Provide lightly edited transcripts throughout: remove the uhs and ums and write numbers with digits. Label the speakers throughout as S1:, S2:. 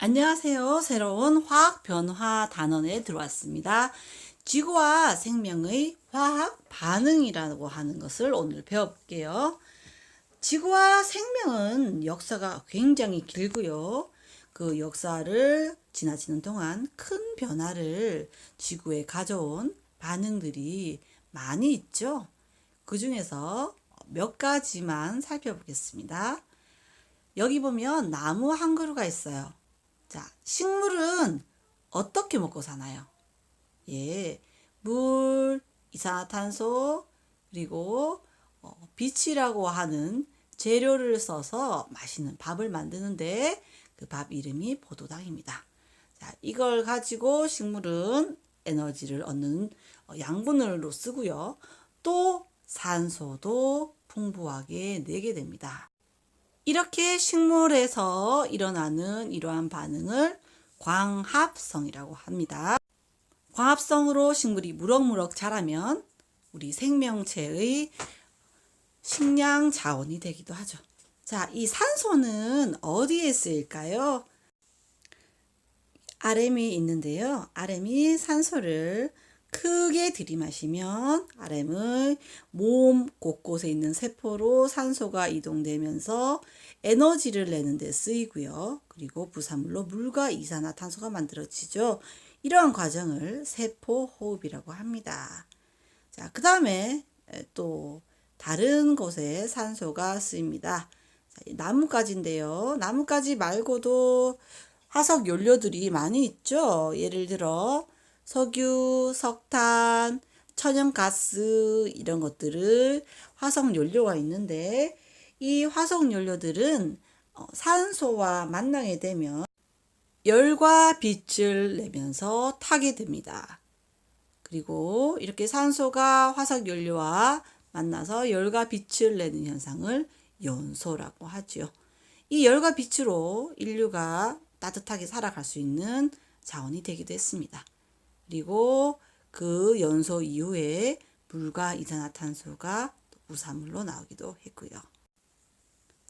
S1: 안녕하세요. 새로운 화학 변화 단원에 들어왔습니다. 지구와 생명의 화학 반응이라고 하는 것을 오늘 배워볼게요. 지구와 생명은 역사가 굉장히 길고요. 그 역사를 지나치는 동안 큰 변화를 지구에 가져온 반응들이 많이 있죠. 그 중에서 몇 가지만 살펴보겠습니다. 여기 보면 나무 한 그루가 있어요. 자, 식물은 어떻게 먹고 사나요? 예, 물, 이산화탄소, 그리고 빛이라고 하는 재료를 써서 맛있는 밥을 만드는데 그 밥 이름이 포도당입니다. 자, 이걸 가지고 식물은 에너지를 얻는 양분으로 쓰고요. 또 산소도 풍부하게 내게 됩니다. 이렇게 식물에서 일어나는 이러한 반응을 광합성이라고 합니다. 광합성으로 식물이 무럭무럭 자라면 우리 생명체의 식량 자원이 되기도 하죠. 자, 이 산소는 어디에 쓰일까요? RM이 있는데요. RM이 산소를 크게 들이마시면 RM의 몸 곳곳에 있는 세포로 산소가 이동되면서 에너지를 내는 데 쓰이고요. 그리고 부산물로 물과 이산화탄소가 만들어지죠. 이러한 과정을 세포호흡이라고 합니다. 자, 그 다음에 또 다른 곳에 산소가 쓰입니다. 자, 나뭇가지인데요. 나뭇가지 말고도 화석 연료들이 많이 있죠. 예를 들어 석유, 석탄, 천연가스 이런 것들을 화석 연료가 있는데 이 화석 연료들은 산소와 만나게 되면 열과 빛을 내면서 타게 됩니다. 그리고 이렇게 산소가 화석 연료와 만나서 열과 빛을 내는 현상을 연소라고 하죠. 이 열과 빛으로 인류가 따뜻하게 살아갈 수 있는 자원이 되기도 했습니다. 그리고 그 연소 이후에 물과 이산화탄소가 부산물로 나오기도 했고요.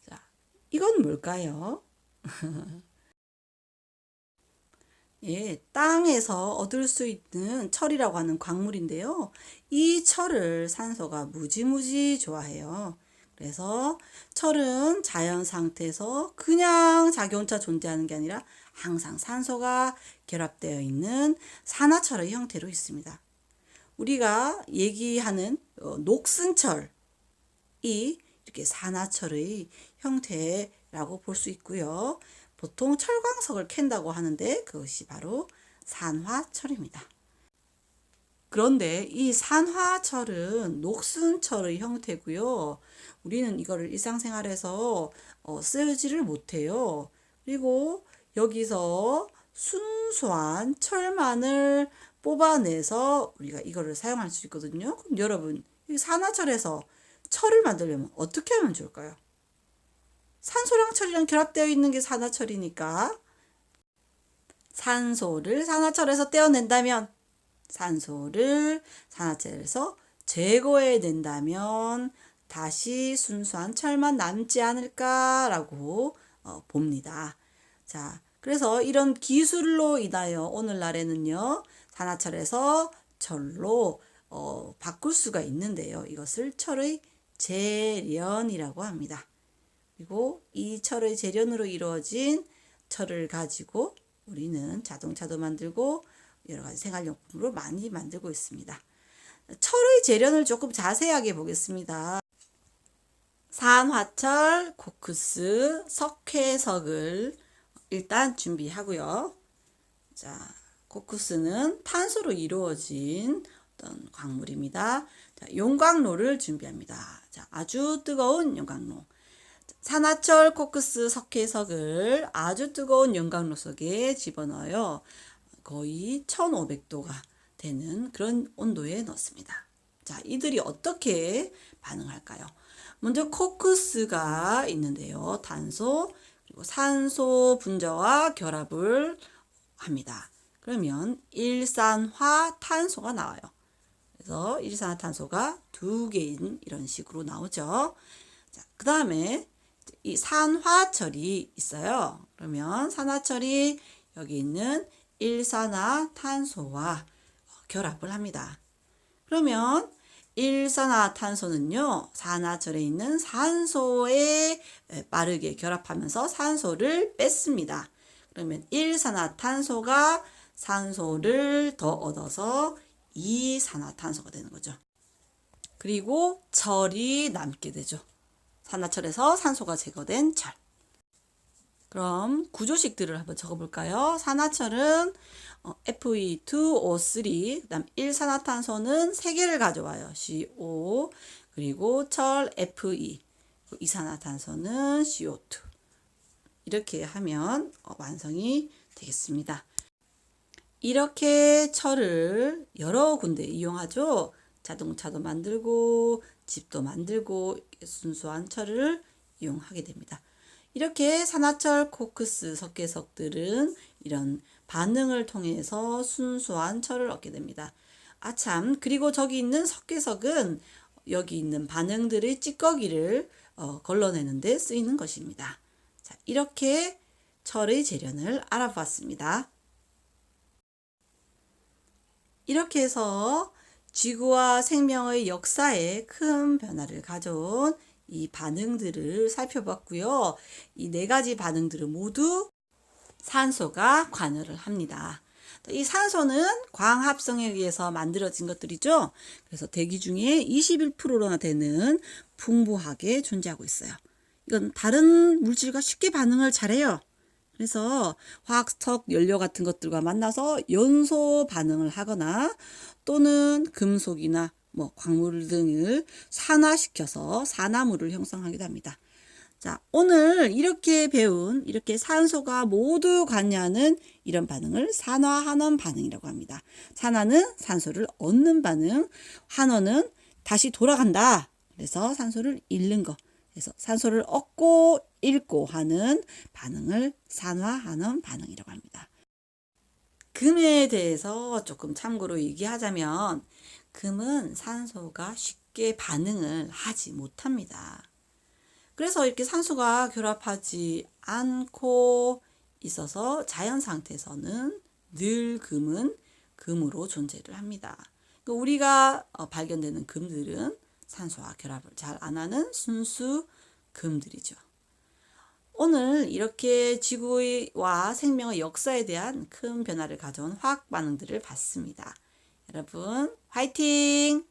S1: 자, 이건 뭘까요? 예, 땅에서 얻을 수 있는 철이라고 하는 광물인데요. 이 철을 산소가 무지무지 좋아해요. 그래서 철은 자연 상태에서 그냥 자기 혼자 존재하는 게 아니라 항상 산소가 결합되어 있는 산화철의 형태로 있습니다. 우리가 얘기하는 녹슨철이 이렇게 산화철의 형태라고 볼 수 있고요. 보통 철광석을 캔다고 하는데 그것이 바로 산화철입니다. 그런데 이 산화철은 녹슨철의 형태고요. 우리는 이거를 일상생활에서 쓰지를 못해요. 그리고 여기서 순수한 철만을 뽑아내서 우리가 이거를 사용할 수 있거든요. 그럼 여러분, 이 산화철에서 철을 만들려면 어떻게 하면 좋을까요? 산소랑 철이랑 결합되어 있는 게 산화철이니까 산소를 산화철에서 떼어낸다면 산소를 산화철에서 제거해낸다면 다시 순수한 철만 남지 않을까라고 봅니다. 자, 그래서 이런 기술로 인하여 오늘날에는요, 산화철에서 철로 바꿀 수가 있는데요. 이것을 철의 재련이라고 합니다. 그리고 이 철의 재련으로 이루어진 철을 가지고 우리는 자동차도 만들고 여러 가지 생활용품으로 많이 만들고 있습니다. 철의 재련을 조금 자세하게 보겠습니다. 산화철, 코크스, 석회석을 일단 준비하고요. 자, 코크스는 탄소로 이루어진 어떤 광물입니다. 자, 용광로를 준비합니다. 자, 아주 뜨거운 용광로. 산화철, 코크스, 석회석을 아주 뜨거운 용광로 속에 집어넣어요. 거의 1500도가 되는 그런 온도에 넣습니다. 자, 이들이 어떻게 반응할까요? 먼저 코크스가 있는데요. 탄소, 그리고 산소 분자와 결합을 합니다. 그러면 일산화탄소가 나와요. 그래서 일산화탄소가 두 개인 이런 식으로 나오죠. 자, 그 다음에 이 산화철이 있어요. 그러면 산화철이 여기 있는 일산화탄소와 결합을 합니다. 그러면 일산화탄소는요, 산화철에 있는 산소에 빠르게 결합하면서 산소를 뺐습니다. 그러면 일산화탄소가 산소를 더 얻어서 이산화탄소가 되는 거죠. 그리고 철이 남게 되죠. 산화철에서 산소가 제거된 철. 그럼 구조식들을 한번 적어볼까요? 산화철은 Fe2O3, 그 다음 일산화탄소는 3개를 가져와요. CO, 그리고 철 Fe, 이산화탄소는 CO2. 이렇게 하면 완성이 되겠습니다. 이렇게 철을 여러 군데 이용하죠. 자동차도 만들고 집도 만들고 순수한 철을 이용하게 됩니다. 이렇게 산화철 코크스 석회석들은 이런 반응을 통해서 순수한 철을 얻게 됩니다. 아참, 그리고 저기 있는 석회석은 여기 있는 반응들의 찌꺼기를 걸러내는 데 쓰이는 것입니다. 자, 이렇게 철의 재련을 알아봤습니다. 이렇게 해서 지구와 생명의 역사에 큰 변화를 가져온 이 반응들을 살펴봤고요. 이 4가지 반응들은 모두 산소가 관여를 합니다. 이 산소는 광합성에 의해서 만들어진 것들이죠. 그래서 대기 중에 21%나 되는 풍부하게 존재하고 있어요. 이건 다른 물질과 쉽게 반응을 잘해요. 그래서 화학적 연료 같은 것들과 만나서 연소 반응을 하거나 또는 금속이나 광물 등을 산화시켜서 산화물을 형성하기도 합니다. 자, 오늘 이렇게 배운 이렇게 산소가 모두 관여하는 이런 반응을 산화환원 반응이라고 합니다. 산화는 산소를 얻는 반응, 환원은 다시 돌아간다. 그래서 산소를 잃는 거. 그래서 산소를 얻고 잃고 하는 반응을 산화환원 반응이라고 합니다. 금에 대해서 조금 참고로 얘기하자면 금은 산소가 쉽게 반응을 하지 못합니다. 그래서 이렇게 산소가 결합하지 않고 있어서 자연 상태에서는 늘 금은 금으로 존재를 합니다. 우리가 발견되는 금들은 산소와 결합을 잘 안 하는 순수 금들이죠. 오늘 이렇게 지구와 생명의 역사에 대한 큰 변화를 가져온 화학 반응들을 봤습니다. 여러분, 화이팅!